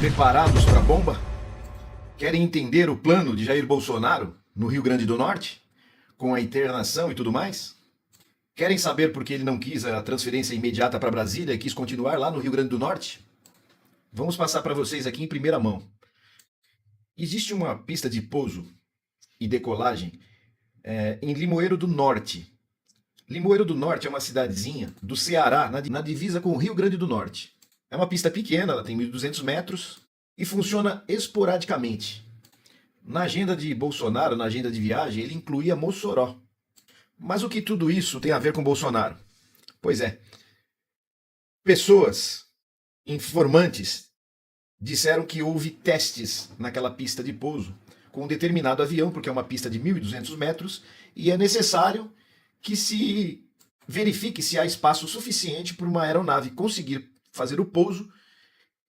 Preparados para a bomba? Querem entender o plano de Jair Bolsonaro no Rio Grande do Norte? Com a internação e tudo mais? Querem saber por que ele não quis a transferência imediata para Brasília e quis continuar lá no Rio Grande do Norte? Vamos passar para vocês aqui em primeira mão. Existe uma pista de pouso e decolagem em Limoeiro do Norte. Limoeiro do Norte é uma cidadezinha do Ceará, na divisa com o Rio Grande do Norte. É uma pista pequena, ela tem 1.200 metros e funciona esporadicamente. Na agenda de Bolsonaro, na agenda de viagem, ele incluía Mossoró. Mas o que tudo isso tem a ver com Bolsonaro? Pois é, pessoas, informantes, disseram que houve testes naquela pista de pouso com um determinado avião, porque é uma pista de 1.200 metros, e é necessário que se verifique se há espaço suficiente para uma aeronave conseguir fazer o pouso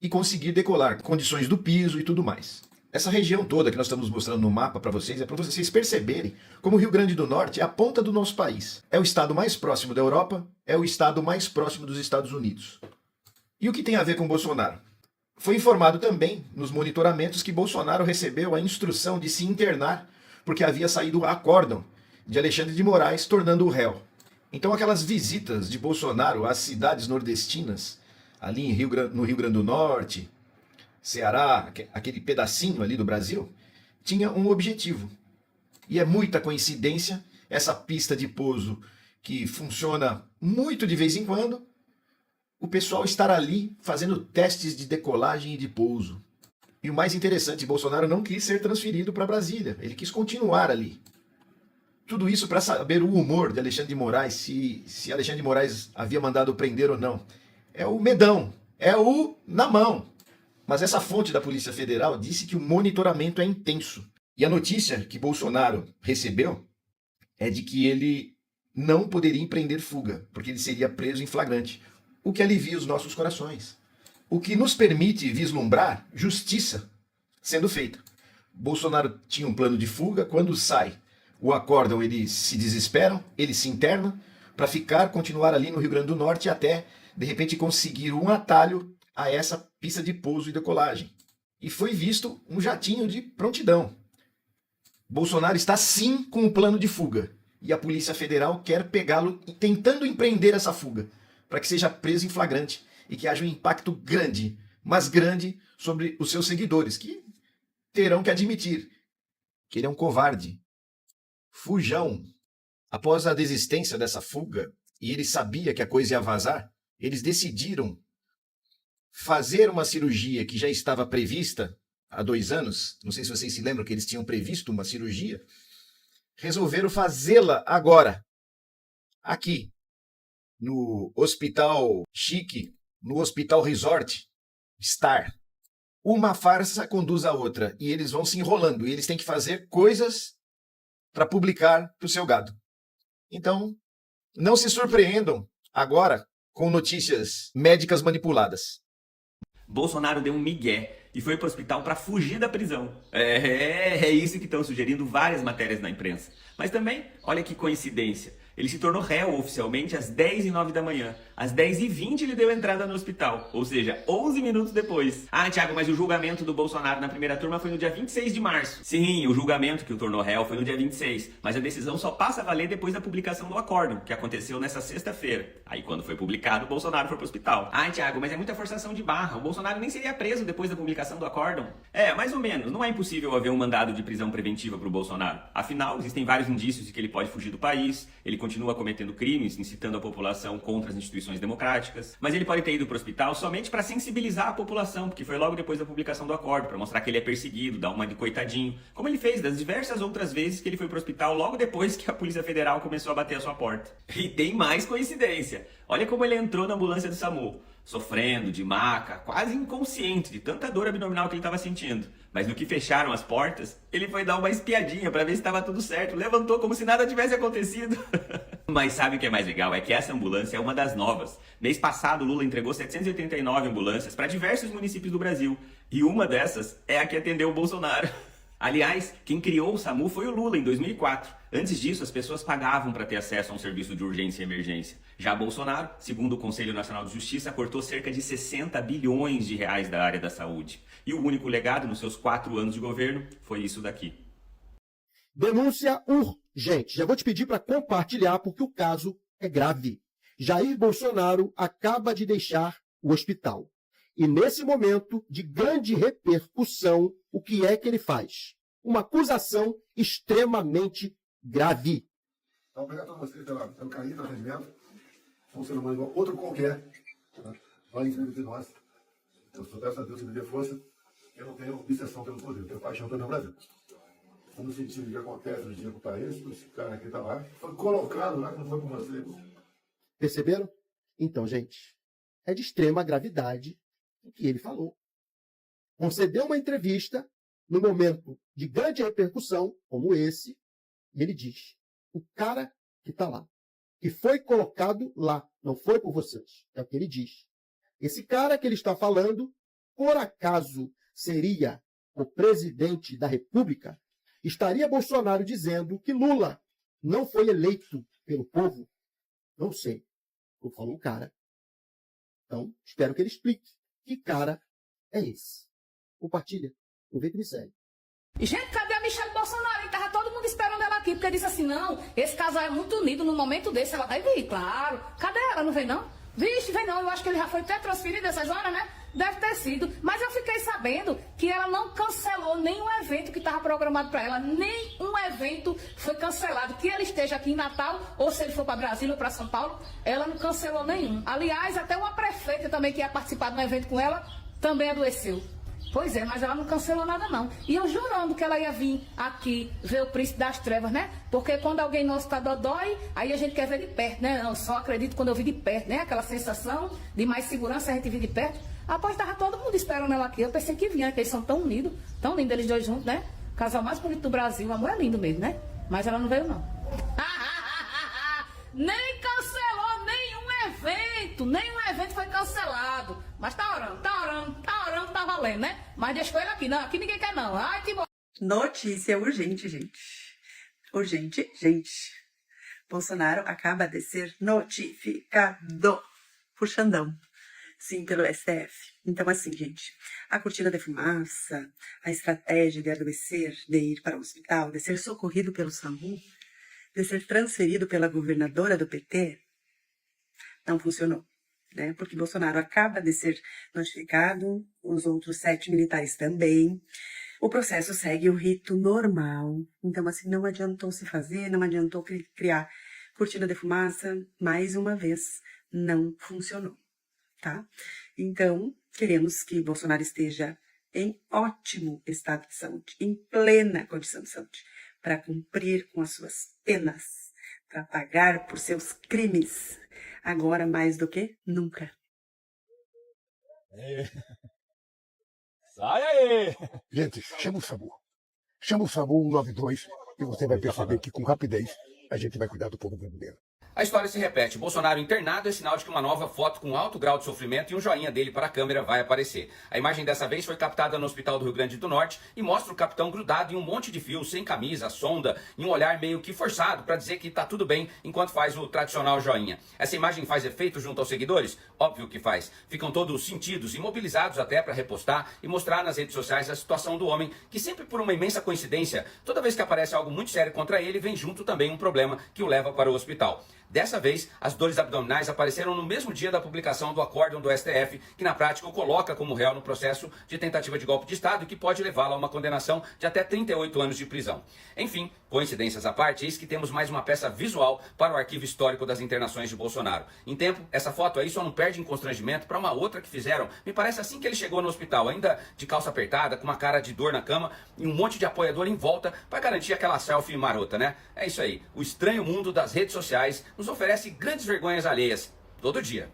e conseguir decolar, condições do piso e tudo mais. Essa região toda que nós estamos mostrando no mapa para vocês é para vocês perceberem como o Rio Grande do Norte é a ponta do nosso país. É o estado mais próximo da Europa, é o estado mais próximo dos Estados Unidos. E o que tem a ver com Bolsonaro? Foi informado também nos monitoramentos que Bolsonaro recebeu a instrução de se internar porque havia saído o acórdão de Alexandre de Moraes tornando-o réu. Então aquelas visitas de Bolsonaro às cidades nordestinas, ali no Rio Grande do Norte, Ceará, aquele pedacinho ali do Brasil, tinha um objetivo. E é muita coincidência essa pista de pouso que funciona muito de vez em quando, o pessoal estar ali fazendo testes de decolagem e de pouso. E o mais interessante, Bolsonaro não quis ser transferido para Brasília, ele quis continuar ali. Tudo isso para saber o humor de Alexandre de Moraes, se Alexandre de Moraes havia mandado prender ou não. É o medão, é o na mão. Mas essa fonte da Polícia Federal disse que o monitoramento é intenso. E a notícia que Bolsonaro recebeu é de que ele não poderia empreender fuga, porque ele seria preso em flagrante. O que alivia os nossos corações. O que nos permite vislumbrar justiça sendo feita. Bolsonaro tinha um plano de fuga, quando sai o acórdão, eles se desesperam, ele se interna para continuar ali no Rio Grande do Norte até, de repente, conseguir um atalho a essa pista de pouso e decolagem. E foi visto um jatinho de prontidão. Bolsonaro está sim com um plano de fuga. E a Polícia Federal quer pegá-lo tentando empreender essa fuga, para que seja preso em flagrante e que haja um impacto grande, mas grande, sobre os seus seguidores, que terão que admitir que ele é um covarde. Fujão. Após a desistência dessa fuga, e ele sabia que a coisa ia vazar, eles decidiram fazer uma cirurgia que já estava prevista há 2 anos. Não sei se vocês se lembram que eles tinham previsto uma cirurgia. Resolveram fazê-la agora, aqui, no Hospital Chique, no Hospital Resort Star. Uma farsa conduz a outra e eles vão se enrolando. E eles têm que fazer coisas para publicar para o seu gado. Então, não se surpreendam agora com notícias médicas manipuladas. Bolsonaro deu um migué e foi para o hospital para fugir da prisão. É isso que estão sugerindo várias matérias na imprensa. Mas também, olha que coincidência, ele se tornou réu oficialmente às 10h09 da manhã. Às 10h20 ele deu entrada no hospital, ou seja, 11 minutos depois. Ah, Thiago, mas o julgamento do Bolsonaro na primeira turma foi no dia 26 de março. Sim, o julgamento que o tornou réu foi no dia 26, mas a decisão só passa a valer depois da publicação do acórdão, que aconteceu nessa sexta-feira. Aí quando foi publicado, o Bolsonaro foi pro hospital. Ah, Thiago, mas é muita forçação de barra. O Bolsonaro nem seria preso depois da publicação do acórdão. É, mais ou menos. Não é impossível haver um mandado de prisão preventiva pro Bolsonaro. Afinal, existem vários indícios de que ele pode fugir do país, ele continua cometendo crimes, incitando a população contra as instituições democráticas, mas ele pode ter ido para o hospital somente para sensibilizar a população, porque foi logo depois da publicação do acordo, para mostrar que ele é perseguido, dar uma de coitadinho, como ele fez das diversas outras vezes que ele foi para o hospital logo depois que a Polícia Federal começou a bater a sua porta. E tem mais coincidência. Olha como ele entrou na ambulância do SAMU, sofrendo de maca, quase inconsciente de tanta dor abdominal que ele estava sentindo. Mas no que fecharam as portas, ele foi dar uma espiadinha para ver se estava tudo certo, levantou como se nada tivesse acontecido. Mas sabe o que é mais legal? É que essa ambulância é uma das novas. Mês passado, o Lula entregou 789 ambulâncias para diversos municípios do Brasil. E uma dessas é a que atendeu o Bolsonaro. Aliás, quem criou o SAMU foi o Lula em 2004. Antes disso, as pessoas pagavam para ter acesso a um serviço de urgência e emergência. Já Bolsonaro, segundo o Conselho Nacional de Justiça, cortou cerca de 60 bilhões de reais da área da saúde. E o único legado nos seus 4 anos de governo foi isso daqui. Denúncia urgente. Já vou te pedir para compartilhar porque o caso é grave. Jair Bolsonaro acaba de deixar o hospital. E nesse momento de grande repercussão, o que é que ele faz? Uma acusação extremamente grave. Então, obrigado a vocês pelo carinho, pelo atendimento. Sou um ser humano igual outro qualquer. Tá? Vai em frente de nós. Eu só peço a Deus que me dê força. Eu não tenho obsessão pelo poder, eu tenho paixão pelo meu Brasil. Estou no sentido de que acontece no dia com o país, esse cara aqui está lá, foi colocado lá que não foi por você. Perceberam? Então, gente, é de extrema gravidade o que ele falou. Concedeu uma entrevista no momento de grande repercussão, como esse, e ele diz, o cara que está lá, que foi colocado lá, não foi por vocês, é o que ele diz. Esse cara que ele está falando, por acaso seria o presidente da República? Estaria Bolsonaro dizendo que Lula não foi eleito pelo povo? Não sei. Eu falo um cara. Então, espero que ele explique. Que cara é esse? Compartilha. Aproveita e me segue. Gente, cadê a Michelle Bolsonaro? Tava todo mundo esperando ela aqui, porque disse assim, não, esse casal é muito unido, no momento desse ela vai vir, claro. Cadê ela? Não vem não? Vixe, vem não, eu acho que ele já foi até transferido essas horas, né? Deve ter sido. Mas eu fiquei sabendo que ela não cancelou nenhum evento que estava programado para ela. Nenhum evento foi cancelado. Que ele esteja aqui em Natal, ou se ele for para Brasília ou para São Paulo, ela não cancelou nenhum. Aliás, até uma prefeita também que ia participar de um evento com ela, também adoeceu. Pois é, mas ela não cancelou nada não. E eu jurando que ela ia vir aqui ver o Príncipe das Trevas, né? Porque quando alguém nosso tá dodói, aí a gente quer ver de perto, né? Eu só acredito quando eu vi de perto, né? Aquela sensação de mais segurança, a gente vir de perto. Após tava todo mundo esperando ela aqui. Eu pensei que vinha, que eles são tão unidos, eles dois juntos, né? O casal mais bonito do Brasil, o amor é lindo mesmo, né? Mas ela não veio não. Nem cancelou nenhum evento foi cancelado. Mas tá orando, tá valendo, né? Mas deixa ele aqui, não, aqui ninguém quer não. Ai, que bom. Notícia urgente, gente. Urgente, gente. Bolsonaro acaba de ser notificado por Xandão. Sim, pelo STF. Então, assim, gente, a cortina de fumaça, a estratégia de adoecer, de ir para o hospital, de ser socorrido pelo SAMU, de ser transferido pela governadora do PT, não funcionou, né? Porque Bolsonaro acaba de ser notificado, os outros 7 militares também. O processo segue o rito normal. Então, assim, não adiantou se fazer, não adiantou criar cortina de fumaça. Mais uma vez, não funcionou, tá? Então, queremos que Bolsonaro esteja em ótimo estado de saúde, em plena condição de saúde, para cumprir com as suas penas, para pagar por seus crimes, agora mais do que nunca. Sai aí! Gente, chama o SAMU. Chama o SAMU 192 e você vai perceber que com rapidez a gente vai cuidar do povo brasileiro. A história se repete. Bolsonaro internado é sinal de que uma nova foto com alto grau de sofrimento e um joinha dele para a câmera vai aparecer. A imagem dessa vez foi captada no Hospital do Rio Grande do Norte e mostra o capitão grudado em um monte de fios, sem camisa, sonda, e um olhar meio que forçado para dizer que tá tudo bem enquanto faz o tradicional joinha. Essa imagem faz efeito junto aos seguidores? Óbvio que faz. Ficam todos sentidos e mobilizados até para repostar e mostrar nas redes sociais a situação do homem, que sempre por uma imensa coincidência, toda vez que aparece algo muito sério contra ele, vem junto também um problema que o leva para o hospital. Dessa vez, as dores abdominais apareceram no mesmo dia da publicação do acórdão do STF, que na prática o coloca como réu no processo de tentativa de golpe de Estado, que pode levá-lo a uma condenação de até 38 anos de prisão. Enfim, coincidências à parte, eis que temos mais uma peça visual para o arquivo histórico das internações de Bolsonaro. Em tempo, essa foto aí só não perde em constrangimento para uma outra que fizeram, me parece assim que ele chegou no hospital, ainda de calça apertada, com uma cara de dor na cama e um monte de apoiador em volta para garantir aquela selfie marota, né? É isso aí, o estranho mundo das redes sociais nos oferece grandes vergonhas alheias, todo dia.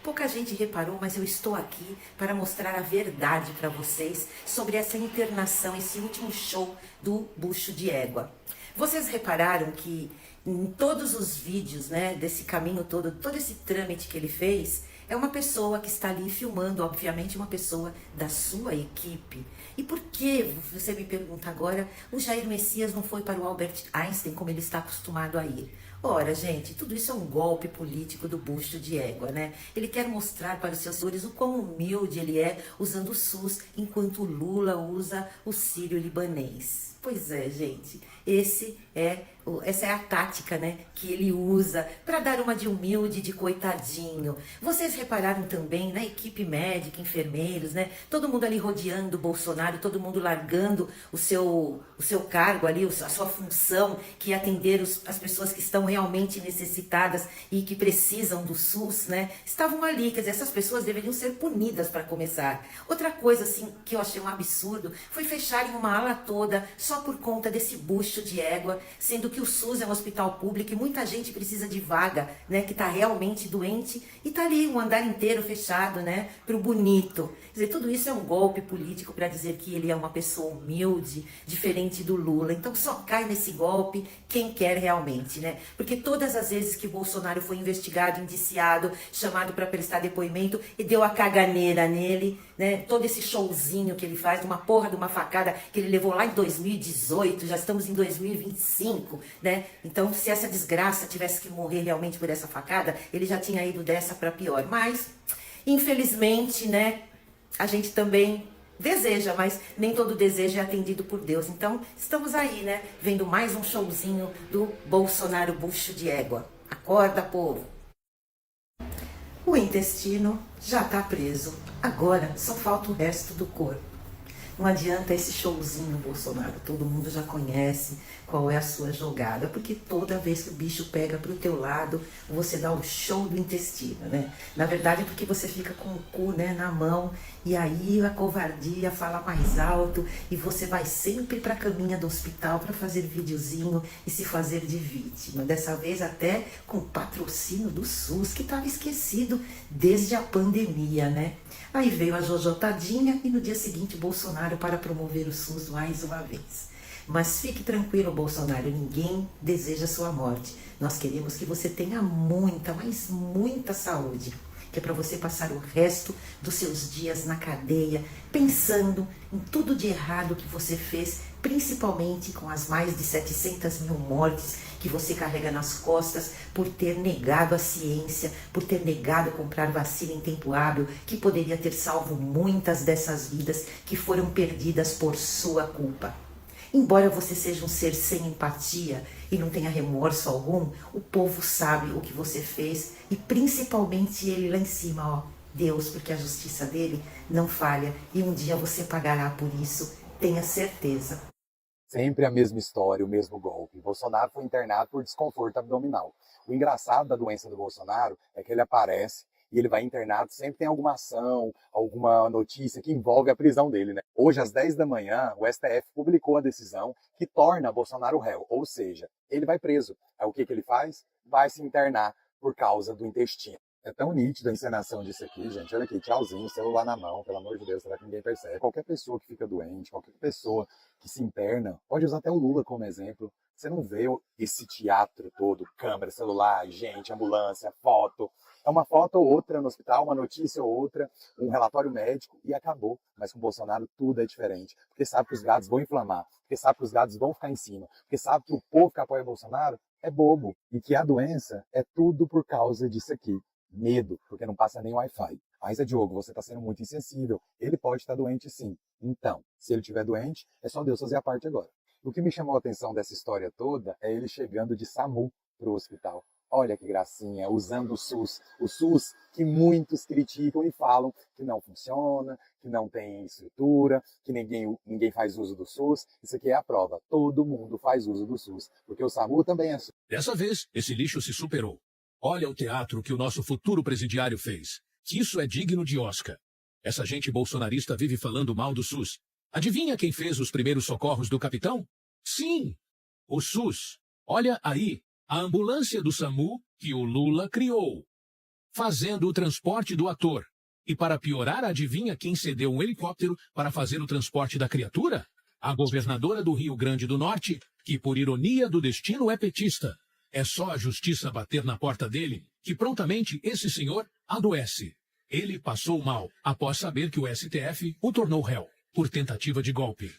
Pouca gente reparou, mas eu estou aqui para mostrar a verdade para vocês sobre essa internação, esse último show do Bucho de Égua. Vocês repararam que em todos os vídeos, né, desse caminho todo esse trâmite que ele fez, É uma pessoa que está ali filmando, obviamente uma pessoa da sua equipe. E por que, você me pergunta agora, o Jair Messias não foi para o Albert Einstein como ele está acostumado a ir? Ora, gente, tudo isso é um golpe político do bucho de égua, né? Ele quer mostrar para os seus seguidores o quão humilde ele é usando o SUS, enquanto o Lula usa o sírio-libanês. Pois é, gente, essa é a tática, né, que ele usa para dar uma de humilde, de coitadinho. Vocês repararam também na equipe médica, enfermeiros, né? Todo mundo ali rodeando o Bolsonaro, todo mundo largando o seu cargo ali, a sua função, que é atender as pessoas que estão realmente necessitadas e que precisam do SUS, né? Estavam ali, quer dizer, essas pessoas deveriam ser punidas para começar. Outra coisa, assim, que eu achei um absurdo, foi fecharem uma ala toda só por conta desse bucho de égua, sendo que o SUS é um hospital público e muita gente precisa de vaga, né, que está realmente doente e está ali um andar inteiro fechado, né, pro bonito. Quer dizer, tudo isso é um golpe político para dizer que ele é uma pessoa humilde, diferente do Lula. Então só cai nesse golpe quem quer realmente, né? Porque todas as vezes que o Bolsonaro foi investigado, indiciado, chamado para prestar depoimento e deu a caganeira nele, né? Todo esse showzinho que ele faz, uma porra de uma facada que ele levou lá em 2018, já estamos em 2025, né? Então, se essa desgraça tivesse que morrer realmente por essa facada, ele já tinha ido dessa para pior. Mas, infelizmente, né, a gente também deseja, mas nem todo desejo é atendido por Deus. Então, estamos aí, né, vendo mais um showzinho do Bolsonaro bucho de égua. Acorda, povo! O intestino já está preso. Agora só falta o resto do corpo. Não adianta esse showzinho, Bolsonaro. Todo mundo já conhece qual é a sua jogada. Porque toda vez que o bicho pega pro teu lado, você dá o show do intestino, né? Na verdade é porque você fica com o cu, né, na mão. E aí a covardia fala mais alto. E você vai sempre pra caminha do hospital para fazer videozinho e se fazer de vítima. Dessa vez até com patrocínio do SUS, que estava esquecido desde a pandemia, né? Aí veio a Jojo Tadinha e no dia seguinte Bolsonaro para promover o SUS mais uma vez. Mas fique tranquilo, Bolsonaro, ninguém deseja sua morte. Nós queremos que você tenha muita, mas muita saúde, que é para você passar o resto dos seus dias na cadeia, pensando em tudo de errado que você fez, principalmente com as mais de 700 mil mortes que você carrega nas costas por ter negado a ciência, por ter negado comprar vacina em tempo hábil, que poderia ter salvo muitas dessas vidas que foram perdidas por sua culpa. Embora você seja um ser sem empatia e não tenha remorso algum, o povo sabe o que você fez e principalmente ele lá em cima, ó, Deus, porque a justiça dele não falha e um dia você pagará por isso, tenha certeza. Sempre a mesma história, o mesmo golpe. Bolsonaro foi internado por desconforto abdominal. O engraçado da doença do Bolsonaro é que ele aparece e ele vai internado, sempre tem alguma ação, alguma notícia que envolve a prisão dele, né? Hoje, às 10 da manhã, o STF publicou a decisão que torna Bolsonaro réu, ou seja, ele vai preso. Aí o que ele faz? Vai se internar por causa do intestino. É tão nítida a encenação disso aqui, gente. Olha aqui, tchauzinho, celular na mão, pelo amor de Deus, será que ninguém percebe? Qualquer pessoa que fica doente, qualquer pessoa que se interna, pode usar até o Lula como exemplo. Você não vê esse teatro todo, câmera, celular, gente, ambulância, foto. É uma foto ou outra no hospital, uma notícia ou outra, um relatório médico e acabou. Mas com o Bolsonaro tudo é diferente. Porque sabe que os gados vão inflamar, porque sabe que os gados vão ficar em cima, porque sabe que o povo que apoia o Bolsonaro é bobo. E que a doença é tudo por causa disso aqui. Medo, porque não passa nem Wi-Fi. Mas Diogo, você está sendo muito insensível. Ele pode estar doente sim. Então, se ele estiver doente, é só Deus fazer a parte agora. O que me chamou a atenção dessa história toda é ele chegando de SAMU para o hospital. Olha que gracinha, usando o SUS que muitos criticam e falam que não funciona, que não tem estrutura, que ninguém faz uso do SUS. Isso aqui é a prova, todo mundo faz uso do SUS, porque o SAMU também é SUS. Dessa vez, esse lixo se superou. Olha o teatro que o nosso futuro presidiário fez. Isso é digno de Oscar. Essa gente bolsonarista vive falando mal do SUS. Adivinha quem fez os primeiros socorros do capitão? Sim, o SUS. Olha aí, a ambulância do SAMU que o Lula criou, fazendo o transporte do ator. E para piorar, adivinha quem cedeu um helicóptero para fazer o transporte da criatura? A governadora do Rio Grande do Norte, que por ironia do destino é petista. É só a justiça bater na porta dele que prontamente esse senhor adoece. Ele passou mal após saber que o STF o tornou réu por tentativa de golpe.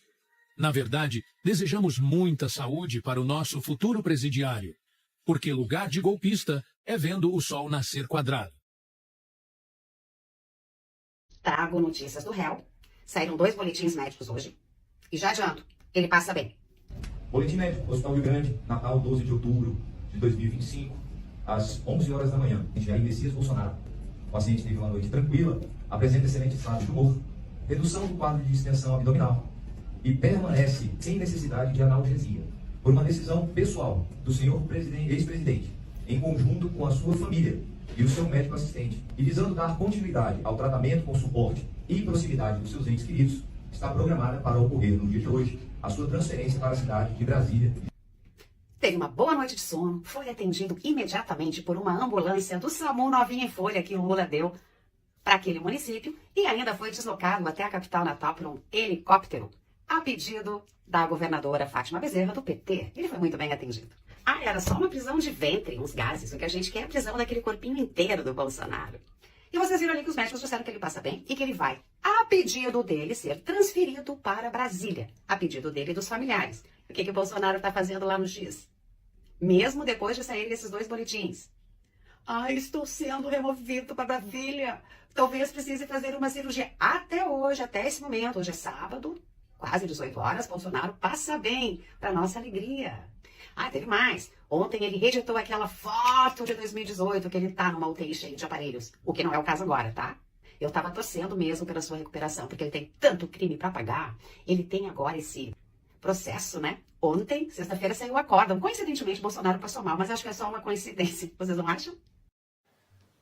Na verdade, desejamos muita saúde para o nosso futuro presidiário, porque lugar de golpista é vendo o sol nascer quadrado. Trago notícias do réu. Saíram 2 boletins médicos hoje. E já adianto, ele passa bem. Boletim médico, Hospital Rio Grande, Natal, 12 de outubro de 2025, às 11 horas da manhã. Jair Messias Bolsonaro. O paciente teve uma noite tranquila, apresenta excelente estado de humor, redução do quadro de distensão abdominal e permanece sem necessidade de analgesia, por uma decisão pessoal do senhor ex-presidente, em conjunto com a sua família e o seu médico assistente, e visando dar continuidade ao tratamento com suporte e proximidade dos seus entes queridos, está programada para ocorrer no dia de hoje a sua transferência para a cidade de Brasília. Teve uma boa noite de sono, foi atendido imediatamente por uma ambulância do SAMU novinha em folha que o Lula deu para aquele município e ainda foi deslocado até a capital natal por um helicóptero, a pedido da governadora Fátima Bezerra, do PT. Ele foi muito bem atendido. Ah, era só uma prisão de ventre, uns gases. O que a gente quer é a prisão daquele corpinho inteiro do Bolsonaro. E vocês viram ali que os médicos disseram que ele passa bem e que ele vai, a pedido dele, ser transferido para Brasília. A pedido dele e dos familiares. O que o Bolsonaro está fazendo lá no X? Mesmo depois de sair esses 2 boletins. Ah, estou sendo removido para Brasília. Talvez precise fazer uma cirurgia até hoje, até esse momento. Hoje é sábado, quase 18 horas. Bolsonaro passa bem, para nossa alegria. Ah, teve mais. Ontem ele reeditou aquela foto de 2018 que ele tá numa UTI cheia de aparelhos. O que não é o caso agora, tá? Eu tava torcendo mesmo pela sua recuperação, porque ele tem tanto crime para pagar. Ele tem agora esse processo, né? Ontem, sexta-feira, saiu o acórdão. Coincidentemente, Bolsonaro passou mal, mas acho que é só uma coincidência. Vocês não acham?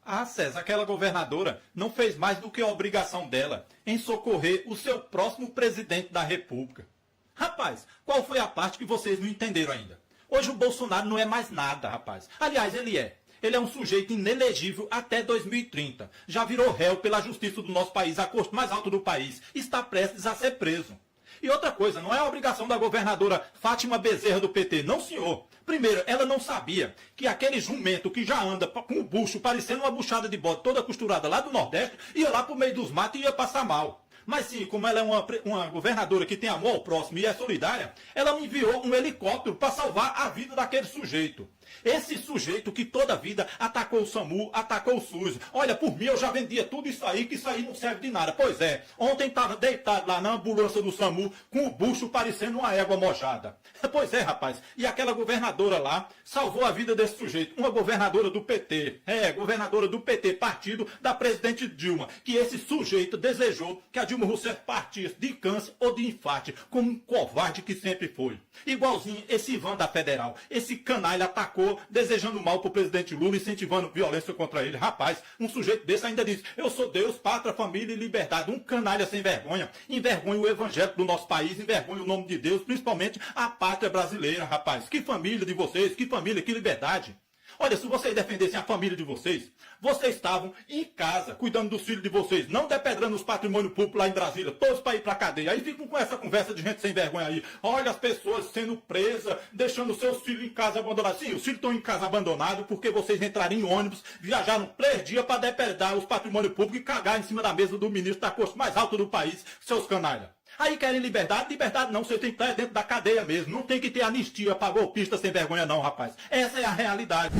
Ah, César, aquela governadora não fez mais do que a obrigação dela em socorrer o seu próximo presidente da República. Rapaz, qual foi a parte que vocês não entenderam ainda? Hoje o Bolsonaro não é mais nada, rapaz. Aliás, ele é. Ele é um sujeito inelegível até 2030. Já virou réu pela justiça do nosso país, a corte mais alta do país. Está prestes a ser preso. E outra coisa, não é a obrigação da governadora Fátima Bezerra do PT, não senhor. Primeiro, ela não sabia que aquele jumento que já anda com o bucho parecendo uma buchada de bode toda costurada lá do Nordeste, ia lá pro meio dos matos e ia passar mal. Mas sim, como ela é uma governadora que tem amor ao próximo e é solidária, ela enviou um helicóptero para salvar a vida daquele sujeito. Esse sujeito que toda a vida atacou o SAMU, atacou o SUS. Olha, por mim eu já vendia tudo isso aí, que isso aí não serve de nada. Pois é, ontem estava deitado lá na ambulância do SAMU com o bucho parecendo uma égua mojada. Pois é, rapaz, e aquela governadora lá salvou a vida desse sujeito. Uma governadora do PT, governadora do PT, partido da presidente Dilma, que esse sujeito desejou que a Dilma Rousseff partisse de câncer ou de infarte, como um covarde que sempre foi. Igualzinho esse Ivan da Federal, esse canalha atacou, desejando mal pro presidente Lula, incentivando violência contra ele. Rapaz, um sujeito desse ainda diz, eu sou Deus, pátria, família e liberdade. Um canalha sem vergonha. Envergonha o evangelho do nosso país, envergonha o nome de Deus, principalmente a pátria brasileira, rapaz. Que família de vocês, que família, que liberdade. Olha, se vocês defendessem a família de vocês, vocês estavam em casa, cuidando dos filhos de vocês, não depedrando os patrimônios públicos lá em Brasília, todos para ir para a cadeia. Aí ficam com essa conversa de gente sem vergonha aí. Olha as pessoas sendo presas, deixando seus filhos em casa abandonados. Sim, os filhos estão em casa abandonados porque vocês entraram em ônibus, viajaram 3 dias para depredar os patrimônios públicos e cagar em cima da mesa do ministro da corte mais alta do país, seus canalhas. Aí querem liberdade? Liberdade não, você tem que estar dentro da cadeia mesmo. Não tem que ter anistia para golpista sem vergonha não, rapaz. Essa é a realidade.